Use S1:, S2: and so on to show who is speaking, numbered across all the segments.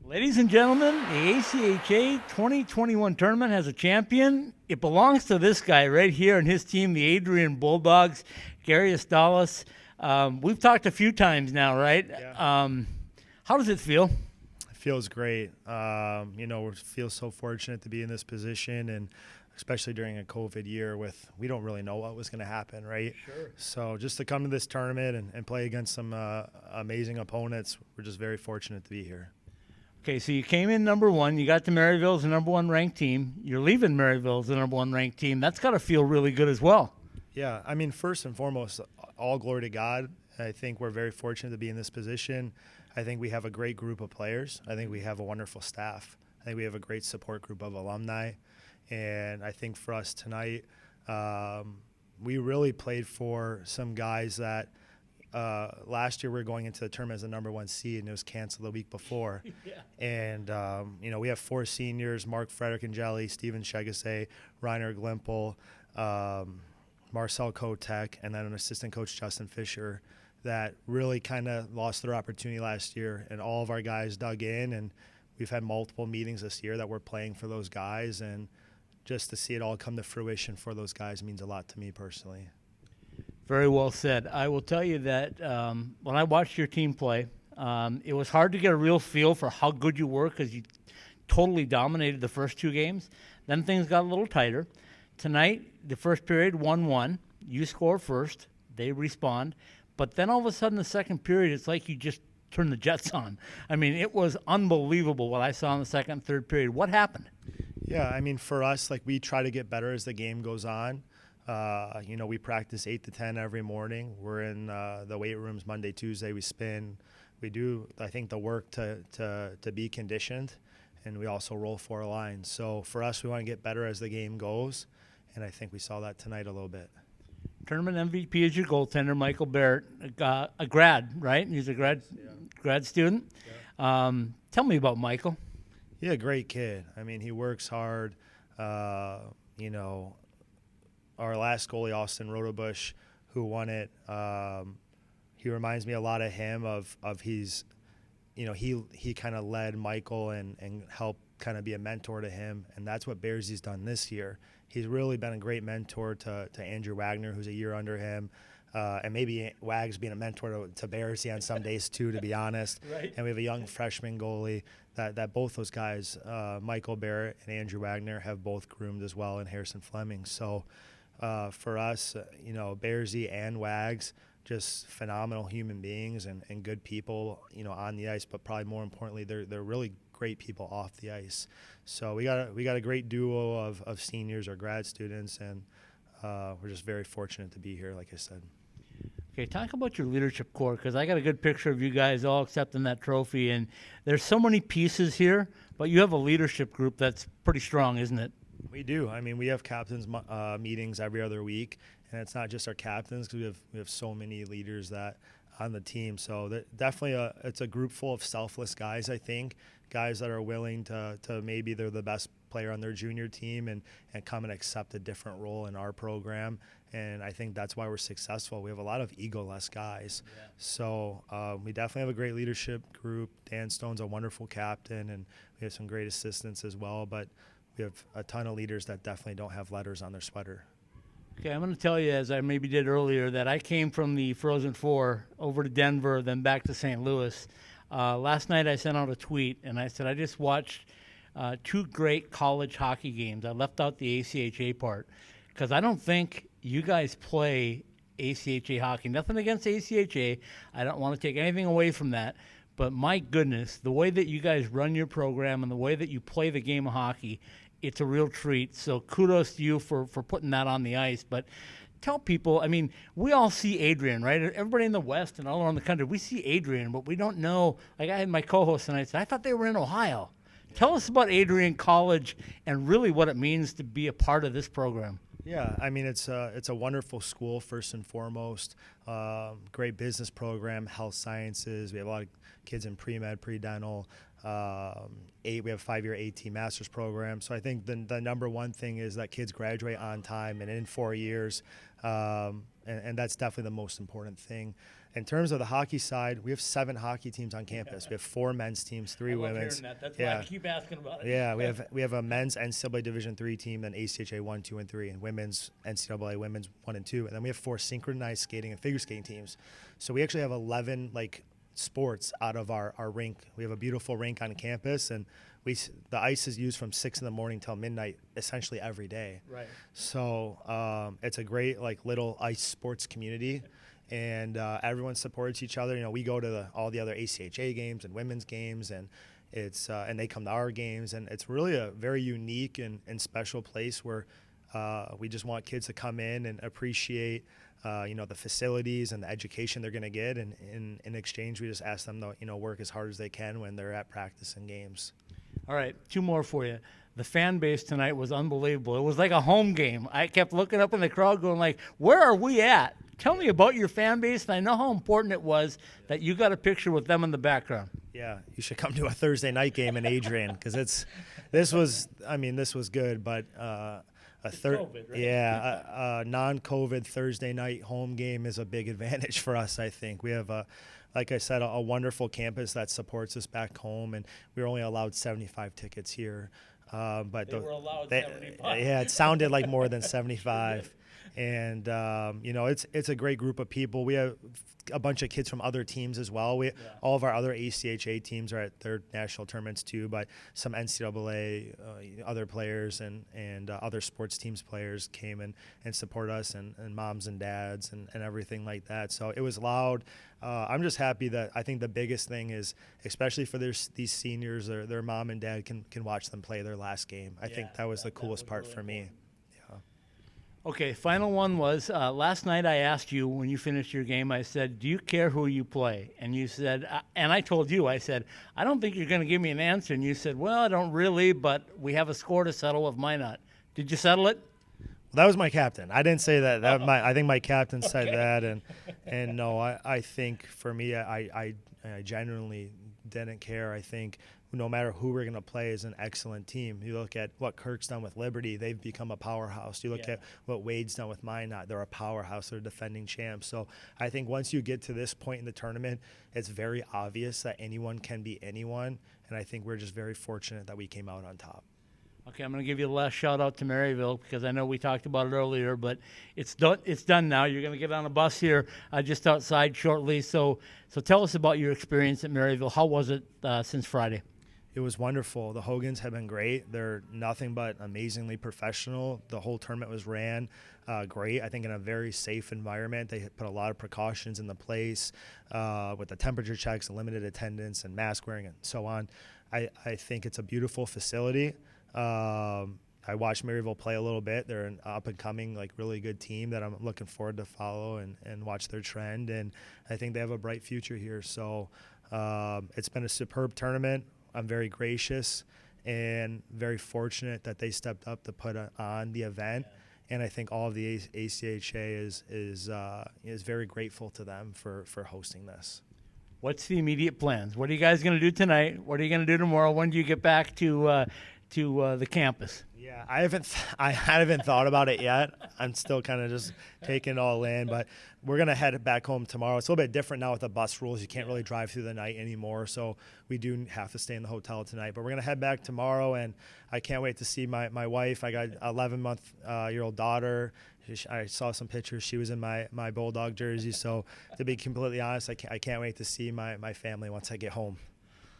S1: Ladies and gentlemen, the ACHA 2021 tournament has a champion. It belongs to this guy right here and his team, the Adrian Bulldogs, Gary Estalis. We've talked a few times now, right?
S2: Yeah.
S1: How does it feel?
S2: It feels great. We feel so fortunate to be in this position, and especially during a COVID year we don't really know what was going to happen, right?
S1: Sure.
S2: So just to come to this tournament and play against some amazing opponents, we're just very fortunate to be here.
S1: Okay, so you came in number one. You got to Maryville as the number one ranked team. You're leaving Maryville as the number one ranked team. That's got to feel really good as well.
S2: Yeah, I mean, first and foremost, all glory to God. I think we're very fortunate to be in this position. I think we have a great group of players. I think we have a wonderful staff. I think we have a great support group of alumni. And I think for us tonight, we really played for some guys that last year we were going into the tournament as the number one seed, and it was canceled the week before.
S1: Yeah.
S2: And, we have four seniors, Mark Frederick-Angeli, Steven Shegase, Reiner Glimpel, Marcel Kotek, and then an assistant coach, Justin Fisher, that really kind of lost their opportunity last year. And all of our guys dug in, and we've had multiple meetings this year that we're playing for those guys. And just to see it all come to fruition for those guys means a lot to me personally.
S1: Very well said. I will tell you that when I watched your team play, it was hard to get a real feel for how good you were because you totally dominated the first two games. Then things got a little tighter. Tonight, the first period, 1-1. You score first. They respond. But then all of a sudden, the second period, it's like you just turned the jets on. I mean, it was unbelievable what I saw in the second and third period. What happened?
S2: Yeah, I mean, for us, we try to get better as the game goes on. We practice 8 to 10 every morning. We're in the weight rooms Monday, Tuesday. We spin. We do, I think, the work to be conditioned, and we also roll 4 lines. So for us, we want to get better as the game goes, and I think we saw that tonight a little bit.
S1: Tournament MVP is your goaltender, Michael Barrett, a grad, right? He's a grad student. Yeah. Tell me about Michael.
S2: Yeah, great kid. I mean, he works hard. Our last goalie, Austin Rotobush, who won it, he reminds me a lot of him of he's, he kind of led Michael and helped kind of be a mentor to him, and that's what Bearsy's done this year. He's really been a great mentor to Andrew Wagner, who's a year under him, and maybe Wags being a mentor to Bearsy on some days too, to be honest.
S1: Right.
S2: And we have a young freshman goalie that both those guys, Michael Barrett and Andrew Wagner, have both groomed as well, and Harrison Fleming. So for us, Bearsy and Wags, just phenomenal human beings and good people, on the ice, but probably more importantly, they're really great people off the ice. So we got a great duo of seniors or grad students, and we're just very fortunate to be here, like I said.
S1: Okay, talk about your leadership core, because I got a good picture of you guys all accepting that trophy, and there's so many pieces here, but you have a leadership group that's pretty strong, isn't it?
S2: We do. I mean, we have captains meetings every other week, and it's not just our captains because we have so many leaders that on the team. So definitely it's a group full of selfless guys, I think, guys that are willing to maybe they're the best player on their junior team and come and accept a different role in our program. And I think that's why we're successful. We have a lot of egoless guys. Yeah. So we definitely have a great leadership group. Dan Stone's a wonderful captain, and we have some great assistants as well. But we have a ton of leaders that definitely don't have letters on their sweater.
S1: Okay, I'm going to tell you, as I maybe did earlier, that I came from the Frozen Four over to Denver, then back to St. Louis. Last night I sent out a tweet, and I said I just watched 2 great college hockey games. I left out the ACHA part because I don't think you guys play ACHA hockey. Nothing against ACHA. I don't want to take anything away from that. But my goodness, the way that you guys run your program and the way that you play the game of hockey, it's a real treat. So kudos to you for putting that on the ice. But tell people, I mean, we all see Adrian, right? Everybody in the West and all around the country, we see Adrian, but we don't know. Like I had my co-host tonight said, I thought they were in Ohio. Tell us about Adrian College and really what it means to be a part of this program.
S2: Yeah, I mean, it's a wonderful school, first and foremost. Great business program, health sciences. We have a lot of kids in pre-med, pre-dental. We have a 5-year AT master's program. So I think the number one thing is that kids graduate on time and in 4 years. and that's definitely the most important thing. In terms of the hockey side, we have 7 hockey teams on campus. We have 4 men's teams, 3 women's.
S1: That's why I keep asking about it.
S2: Yeah, we have a men's NCAA Division III team, then ACHA 1, 2, and 3, and women's NCAA women's 1 and 2, and then we have 4 synchronized skating and figure skating teams. So we actually have 11 sports out of our rink. We have a beautiful rink on campus, and the ice is used from 6 in the morning till midnight, essentially every day.
S1: Right.
S2: So it's a great little ice sports community, and everyone supports each other. We go to all the other ACHA games and women's games, and it's and they come to our games, and it's really a very unique and special place where we just want kids to come in and appreciate the facilities and the education they're going to get, and in exchange we just ask them to work as hard as they can when they're at practice and games.
S1: All right, 2 more for you. The fan base tonight was unbelievable. It was like a home game. I kept looking up in the crowd going where are we at? Tell me about your fan base, and I know how important it was that you got a picture with them in the background.
S2: Yeah, you should come to a Thursday night game in Adrian, because this was good, but
S1: COVID, right?
S2: a non-COVID Thursday night home game is a big advantage for us, I think. We have like I said, a wonderful campus that supports us back home, and we were only allowed 75 tickets here. But
S1: they were allowed 75.
S2: Yeah, it sounded like more than 75. And it's a great group of people. We have a bunch of kids from other teams as well. All of our other ACHA teams are at their national tournaments too, but some NCAA other players and other sports teams players came and support us, and moms and dads and everything like that. So it was loud. I'm just happy that I think the biggest thing is, especially for these seniors, their mom and dad can watch them play their last game. I think that was the coolest part really for me.
S1: Okay, final one was, last night I asked you when you finished your game, I said, do you care who you play? And you said, and I told you, I said, I don't think you're going to give me an answer. And you said, well, I don't really, but we have a score to settle with Minot. Did you settle it?
S2: Well, that was my captain. I didn't say that. I think my captain said that. And no, I think for me, I genuinely didn't care. I think no matter who we're going to play is an excellent team. You look at what Kirk's done with Liberty, they've become a powerhouse. You look at what Wade's done with Minot, they're a powerhouse, they're defending champs. So I think once you get to this point in the tournament, it's very obvious that anyone can be anyone, and I think we're just very fortunate that we came out on top.
S1: Okay, I'm going to give you the last shout-out to Maryville, because I know we talked about it earlier, but it's done now. You're going to get on a bus here just outside shortly. So tell us about your experience at Maryville. How was it since Friday?
S2: It was wonderful. The Hogans have been great. They're nothing but amazingly professional. The whole tournament was ran great, I think, in a very safe environment. They put a lot of precautions in the place with the temperature checks and limited attendance and mask wearing and so on. I think it's a beautiful facility. I watched Maryville play a little bit. They're an up-and-coming, really good team that I'm looking forward to follow and watch their trend. And I think they have a bright future here. So it's been a superb tournament. I'm very gracious and very fortunate that they stepped up to put on the event, and I think all of the ACHA is very grateful to them for hosting this.
S1: What's the immediate plans? What are you guys going to do tonight? What are you going to do tomorrow? When do you get back to the campus?
S2: Yeah, I haven't thought about it yet. I'm still kind of just taking it all in, but we're going to head back home tomorrow. It's a little bit different now with the bus rules. You can't really drive through the night anymore, so we do have to stay in the hotel tonight. But we're going to head back tomorrow, and I can't wait to see my wife. I got an 11-month-year-old daughter. I saw some pictures. She was in my Bulldog jersey, so to be completely honest, I can't wait to see my family once I get home.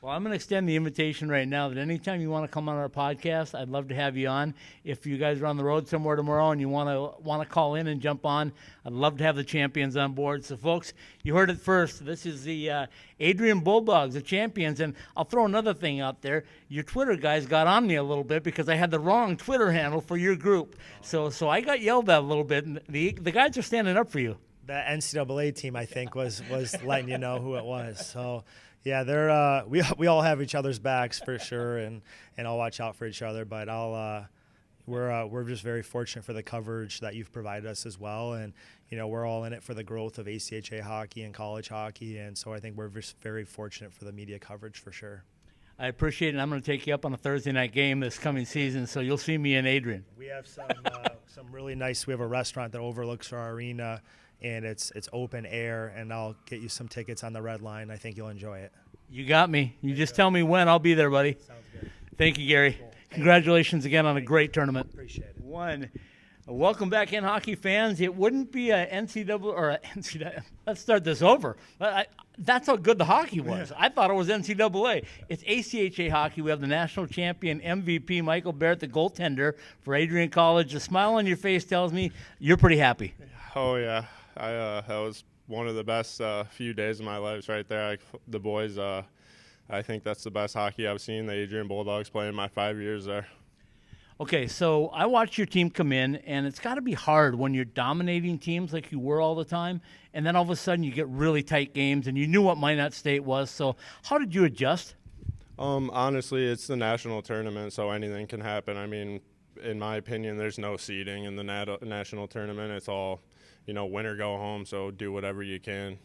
S1: Well, I'm going to extend the invitation right now that anytime you want to come on our podcast, I'd love to have you on. If you guys are on the road somewhere tomorrow and you want to call in and jump on, I'd love to have the champions on board. So, folks, you heard it first. This is the Adrian Bulldogs, the champions. And I'll throw another thing out there. Your Twitter guys got on me a little bit because I had the wrong Twitter handle for your group. So I got yelled at a little bit. And the guys are standing up for you.
S2: That NCAA team, I think, was letting you know who it was. So. Yeah, they're we all have each other's backs for sure, and I'll watch out for each other. But we're just very fortunate for the coverage that you've provided us as well, and we're all in it for the growth of ACHA hockey and college hockey, and so I think we're just very fortunate for the media coverage for sure.
S1: I appreciate it. I'm going to take you up on a Thursday night game this coming season, so you'll see me in Adrian.
S2: We have some really nice. We have a restaurant that overlooks our arena. and it's open air, and I'll get you some tickets on the red line. I think you'll enjoy it.
S1: You got me. You just tell me when. I'll be there, buddy.
S2: Sounds good.
S1: Thank you, Gary.
S2: Cool.
S1: Congratulations again on a great tournament.
S2: Appreciate it.
S1: Welcome back in, hockey fans. It wouldn't be a NCAA or a NCAA. Let's start this over. That's how good the hockey was. I thought it was NCAA. It's ACHA hockey. We have the national champion MVP, Michael Barrett, the goaltender for Adrian College. The smile on your face tells me you're pretty happy.
S3: Oh, yeah. That was one of the best few days of my life right there. The boys, I think that's the best hockey I've seen the Adrian Bulldogs play in my 5 years there.
S1: Okay, so I watched your team come in, and it's got to be hard when you're dominating teams like you were all the time, and then all of a sudden you get really tight games, and you knew what Minot State was. So how did you adjust?
S3: Honestly, it's the national tournament, so anything can happen. I mean, in my opinion, there's no seeding in the national tournament. It's all, win or go home, so do whatever you can.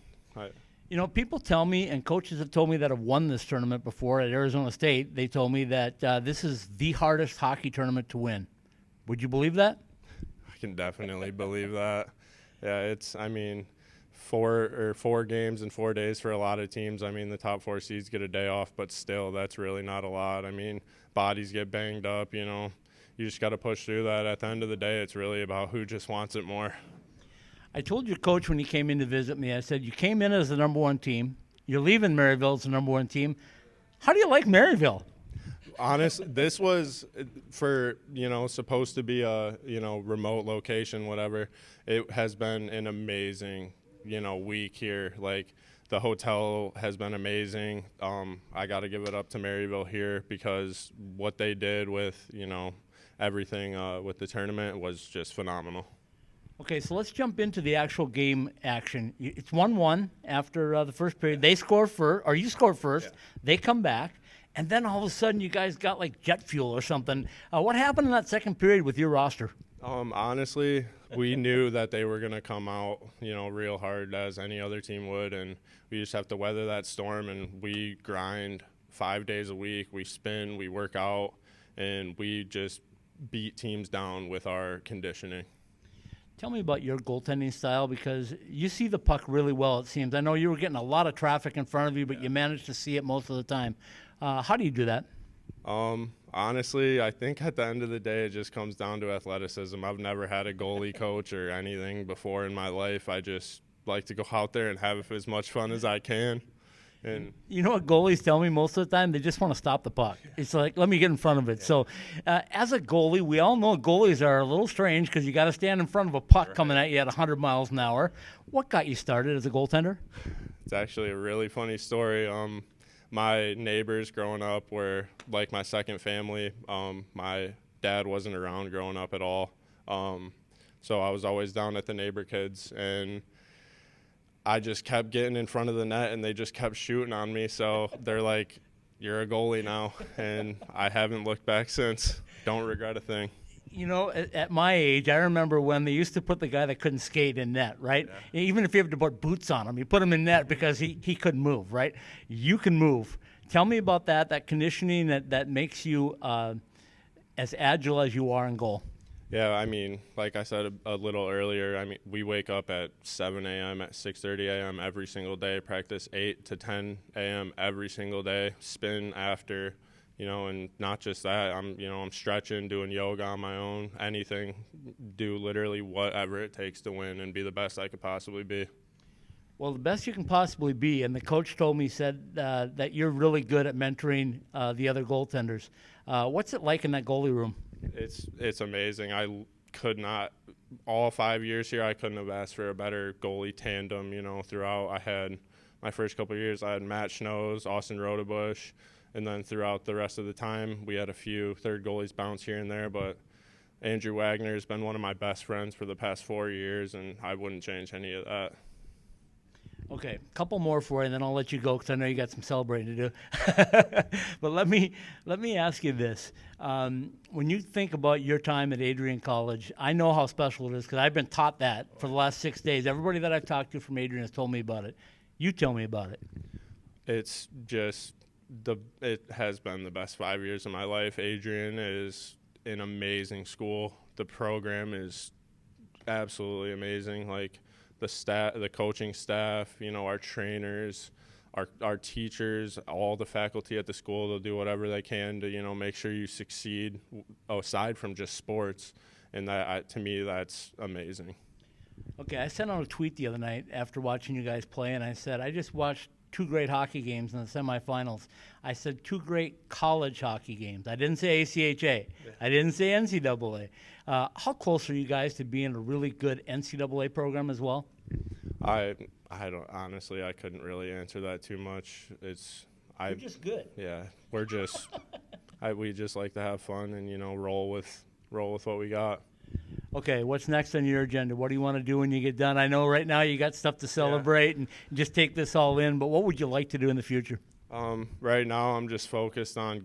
S1: People tell me, and coaches have told me that have won this tournament before at Arizona State, they told me that this is the hardest hockey tournament to win. Would you believe that?
S3: I can definitely believe that. Yeah, four games in 4 days for a lot of teams. I mean, the top 4 seeds get a day off, but still, that's really not a lot. I mean, bodies get banged up, You just got to push through that. At the end of the day, it's really about who just wants it more.
S1: I told your coach when he came in to visit me, I said, you came in as the number 1 team. You're leaving Maryville as the number 1 team. How do you like Maryville?
S3: Honestly, this was for, supposed to be a, remote location, whatever. It has been an amazing, week here. Like, the hotel has been amazing. I got to give it up to Maryville here because what they did with, everything with the tournament was just phenomenal.
S1: Okay, so let's jump into the actual game action. It's 1-1 after the first period. They score first, or you score first. Yeah. They come back, and then all of a sudden you guys got like jet fuel or something. What happened in that second period with your roster?
S3: Honestly, we knew that they were going to come out, real hard as any other team would, and we just have to weather that storm, and we grind 5 days a week. We spin, we work out, and we just beat teams down with our conditioning.
S1: Tell me about your goaltending style, because you see the puck really well, it seems. I know you were getting a lot of traffic in front of you, but you managed to see it most of the time. How do you do that?
S3: Honestly, I think at the end of the day, it just comes down to athleticism. I've never had a goalie coach or anything before in my life. I just like to go out there and have as much fun as I can. And
S1: you know what goalies tell me most of the time? They just want to stop the puck. It's like, let me get in front of it. Yeah. So as a goalie, we all know goalies are a little strange because you got to stand in front of a puck coming at you at 100 miles an hour. What got you started as a goaltender?
S3: It's actually a really funny story. My neighbors growing up were like my second family. My dad wasn't around growing up at all. So I was always down at the neighbor kids, and I just kept getting in front of the net, and they just kept shooting on me. So they're like, you're a goalie now. And I haven't looked back since. Don't regret a thing.
S1: At my age, I remember when they used to put the guy that couldn't skate in net, right? Yeah. Even if you have to put boots on him, you put him in net because he couldn't move, right? You can move. Tell me about that conditioning that makes you as agile as you are in goal.
S3: Yeah, I mean, like I said a little earlier, we wake up at 7 a.m., at 6:30 a.m. every single day, practice 8 to 10 a.m. every single day, spin after, and not just that. I'm stretching, doing yoga on my own, anything, do literally whatever it takes to win and be the best I could possibly be.
S1: Well, the best you can possibly be, and the coach told me, said that you're really good at mentoring the other goaltenders. What's it like in that goalie room?
S3: It's amazing. I could not, all 5 years here, I couldn't have asked for a better goalie tandem, throughout. I had my first couple of years, I had Matt Schnoes, Austin Rodebush, and then throughout the rest of the time, we had a few third goalies bounce here and there, but Andrew Wagner has been one of my best friends for the past 4 years, and I wouldn't change any of that.
S1: Okay, a couple more for you, and then I'll let you go because I know you got some celebrating to do. But let me ask you this: when you think about your time at Adrian College, I know how special it is because I've been taught that for the last 6 days. Everybody that I've talked to from Adrian has told me about it. You tell me about it.
S3: It's just it has been the best 5 years of my life. Adrian is an amazing school. The program is absolutely amazing. Like, the coaching staff, our trainers, our teachers, all the faculty at the school. They'll do whatever they can to, make sure you succeed aside from just sports. And to me, that's amazing.
S1: Okay, I sent out a tweet the other night after watching you guys play, and I said, I just watched 2 great hockey games in the semifinals. I said 2 great college hockey games. I didn't say ACHA. I didn't say NCAA. How close are you guys to being a really good NCAA program as well?
S3: I don't honestly. I couldn't really answer that too much.
S1: You're just good.
S3: Yeah, we're just we just like to have fun and roll with what we got.
S1: Okay, what's next on your agenda? What do you want to do when you get done? I know right now you got stuff to celebrate and just take this all in, but what would you like to do in the future?
S3: Right now, I'm just focused on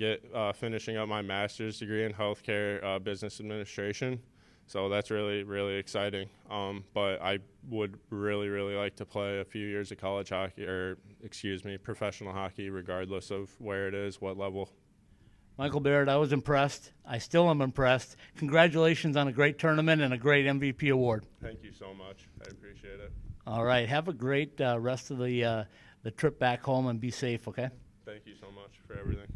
S3: finishing up my master's degree in healthcare business administration. So that's really, really exciting. But I would really, really like to play a few years of college hockey, professional hockey, regardless of where it is, what level.
S1: Michael Barrett, I was impressed. I still am impressed. Congratulations on a great tournament and a great MVP award.
S3: Thank you so much. I appreciate it.
S1: All right. Have a great rest of the trip back home and be safe, okay?
S3: Thank you so much for everything.